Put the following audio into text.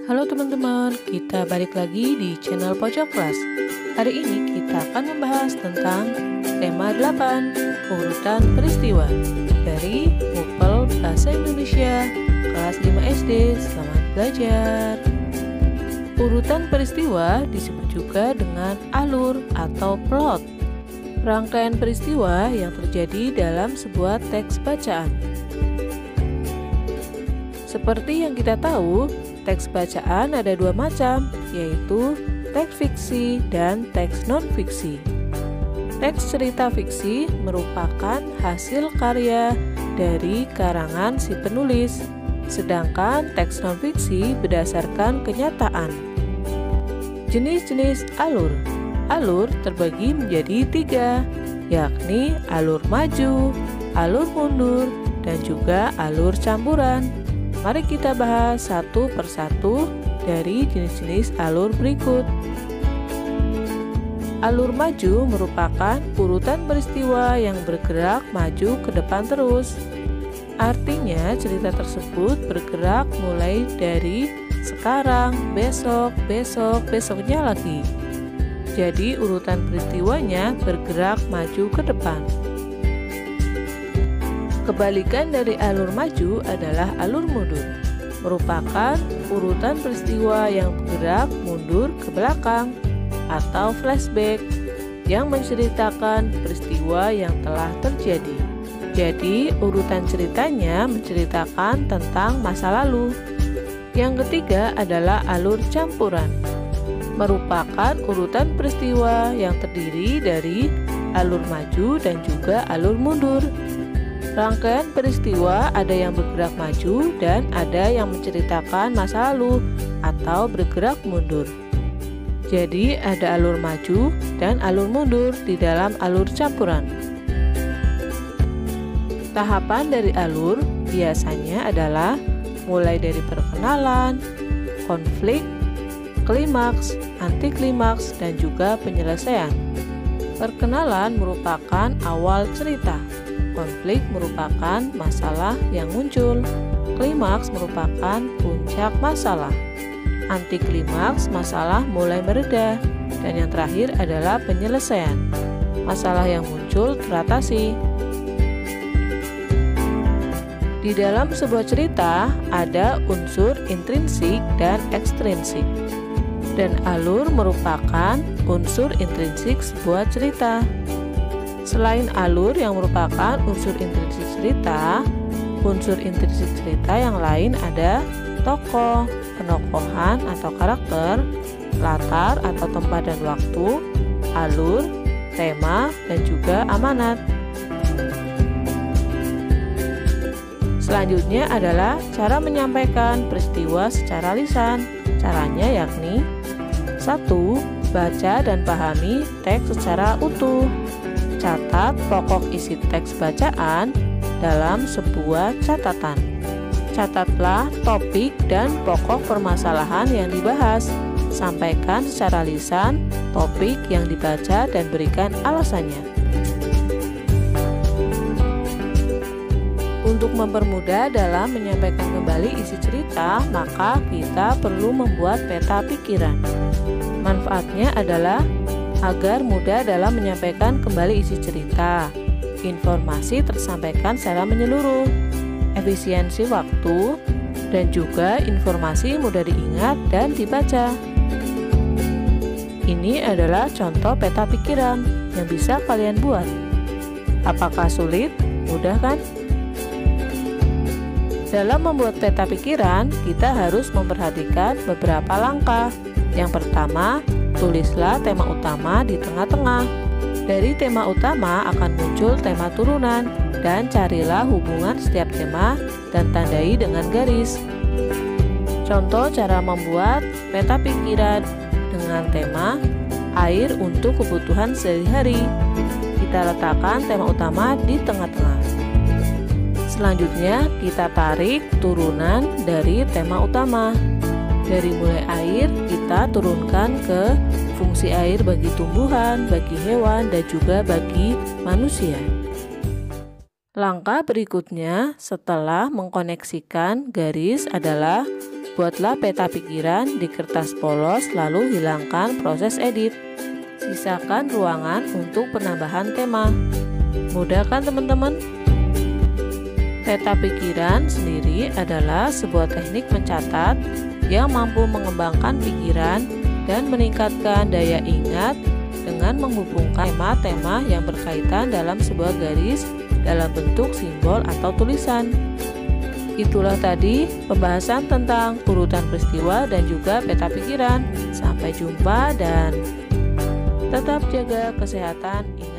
Halo teman-teman, kita balik lagi di channel Pojok Kelas. Hari ini kita akan membahas tentang tema 8, urutan peristiwa dari Mupel Bahasa Indonesia kelas 5 SD. Selamat belajar. Urutan peristiwa disebut juga dengan alur atau plot. Rangkaian peristiwa yang terjadi dalam sebuah teks bacaan. Seperti yang kita tahu, teks bacaan ada dua macam, yaitu teks fiksi dan teks non-fiksi. Teks cerita fiksi merupakan hasil karya dari karangan si penulis, sedangkan teks non-fiksi berdasarkan kenyataan. Jenis-jenis alur. Alur terbagi menjadi 3, yakni alur maju, alur mundur, dan juga alur campuran. Mari kita bahas satu persatu dari jenis-jenis alur berikut. Alur maju merupakan urutan peristiwa yang bergerak maju ke depan terus. Artinya cerita tersebut bergerak mulai dari sekarang, besok, besoknya lagi. Jadi urutan peristiwanya bergerak maju ke depan. Kebalikan dari alur maju adalah alur mundur, merupakan urutan peristiwa yang bergerak mundur ke belakang atau flashback yang menceritakan peristiwa yang telah terjadi. Jadi urutan ceritanya menceritakan tentang masa lalu. Yang ketiga adalah alur campuran, merupakan urutan peristiwa yang terdiri dari alur maju dan juga alur mundur. Rangkaian peristiwa ada yang bergerak maju dan ada yang menceritakan masa lalu atau bergerak mundur. Jadi ada alur maju dan alur mundur di dalam alur campuran. Tahapan dari alur biasanya adalah mulai dari perkenalan, konflik, klimaks, antiklimaks, dan juga penyelesaian. Perkenalan merupakan awal cerita. Konflik merupakan masalah yang muncul. Klimaks merupakan puncak masalah. Antiklimaks masalah mulai mereda. Dan yang terakhir adalah penyelesaian. Masalah yang muncul teratasi. Di dalam sebuah cerita ada unsur intrinsik dan ekstrinsik. Dan alur merupakan unsur intrinsik sebuah cerita. Selain alur yang merupakan unsur intrinsik cerita yang lain ada tokoh, penokohan atau karakter, latar atau tempat dan waktu, alur, tema, dan juga amanat. Selanjutnya adalah cara menyampaikan peristiwa secara lisan. Caranya yakni 1. Baca dan pahami teks secara utuh. Catat pokok isi teks bacaan dalam sebuah catatan. Catatlah topik dan pokok permasalahan yang dibahas. Sampaikan secara lisan topik yang dibaca dan berikan alasannya. Untuk mempermudah dalam menyampaikan kembali isi cerita, maka kita perlu membuat peta pikiran. Manfaatnya adalah agar mudah dalam menyampaikan kembali isi cerita. Informasi tersampaikan secara menyeluruh, efisiensi waktu, dan juga informasi mudah diingat dan dibaca. Ini adalah contoh peta pikiran yang bisa kalian buat. Apakah sulit? Mudah kan? Dalam membuat peta pikiran, kita harus memperhatikan beberapa langkah. Yang pertama, tulislah tema utama di tengah-tengah. Dari tema utama akan muncul tema turunan dan carilah hubungan setiap tema dan tandai dengan garis. Contoh cara membuat peta pikiran dengan tema air untuk kebutuhan sehari-hari. Kita letakkan tema utama di tengah-tengah. Selanjutnya kita tarik turunan dari tema utama. Dari mulai air, kita turunkan ke fungsi air bagi tumbuhan, bagi hewan, dan juga bagi manusia. Langkah berikutnya setelah mengkoneksikan garis adalah Buatlah peta pikiran di kertas polos lalu hilangkan proses edit. Sisakan ruangan untuk penambahan tema. Mudah kan teman-teman? Peta pikiran sendiri adalah sebuah teknik mencatat yang mampu mengembangkan pikiran dan meningkatkan daya ingat dengan menghubungkan tema-tema yang berkaitan dalam sebuah garis dalam bentuk simbol atau tulisan. Itulah tadi pembahasan tentang urutan peristiwa dan juga peta pikiran. Sampai jumpa dan tetap jaga kesehatan. Ingat